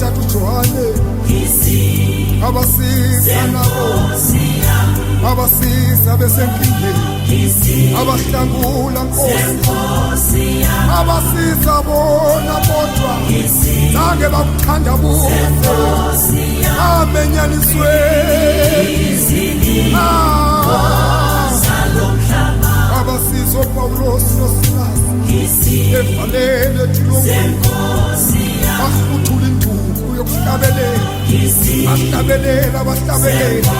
utata uJohane abasiza nabo abasiza besenkingeni abahlangula Nkosi abasiza bona bodwa zange bakuthandabuze amenyaniswe abasiza uPawulos noSilas evalele thulongwe bafuthula induku yokuhlabelela ahlabelela abahlabelela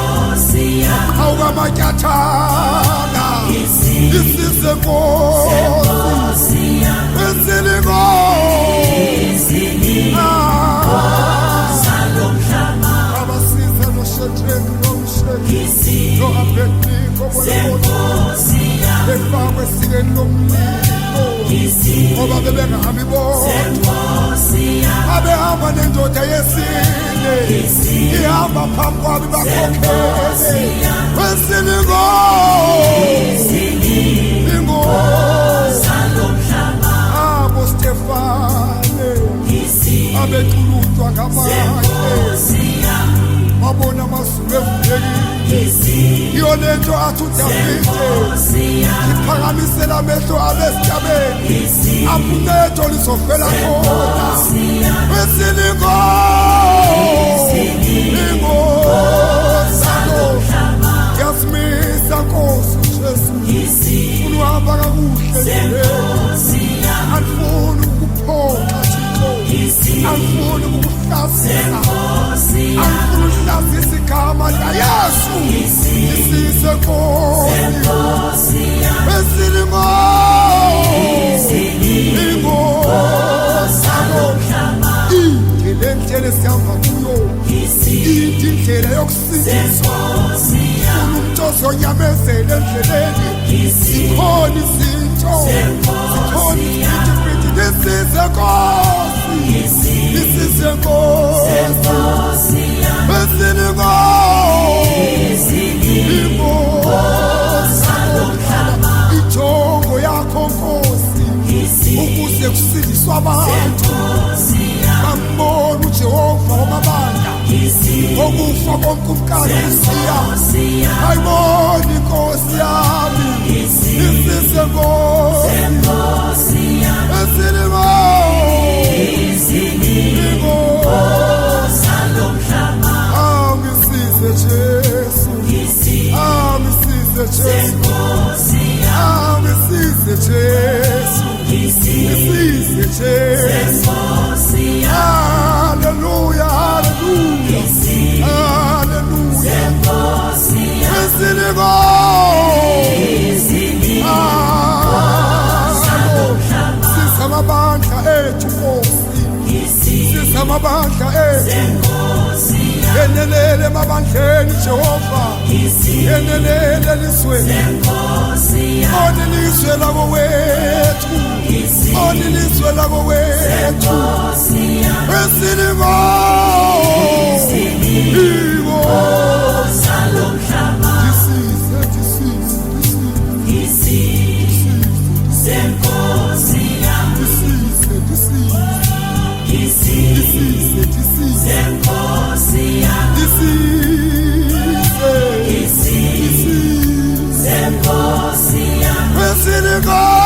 awuka amatyathana isize Nkosi abasiza noShadrach noMeshach no-Abednego befakwe esikeni lomlilo ngoba bebengahambi bodwa abehamba nendoda yesine ihamba phambi kwabo bakhokhele wesine Inkosi abo Stefane abethuluzwa ngabanye babona amazulu evulekile iyo lento athi uDavide iphakamisela amehlo abesitabeni apunetho lizovela khona wesine Inkosi yasimisa Nkosi uJesu unuhamba kakuhle alifuni ukuphoxa alifuni ukukuhlasela alifuni ukuhlasisa igama likaYesu isise Nkosi wesine Inkosi indlela esihamba kuyo indlela yokusindiswa umuntu ozonyamezela endleleni ikhona izinto zikhona iziphithiphithi isise Nkosi isise Nkosi wesine Inkosi ijongo yakho Nkosi ukuze kusindiswa abantu bambona uJehova wamabandla okufa komkhulukazi uSiya ayibona Nkosi yami isise Nkosi wesine angisize Jesu angisize Jesu angisize Jesu ngisize Jesu haleluya haleluya haleluya wesine sisamabandla ethu Nkosi sisamabandla ethu yenelele mabandleni Jehova yenelele elizweni onelizwe lako wethu onelizwe lako wethu wesine Inkosi wesine Inkosi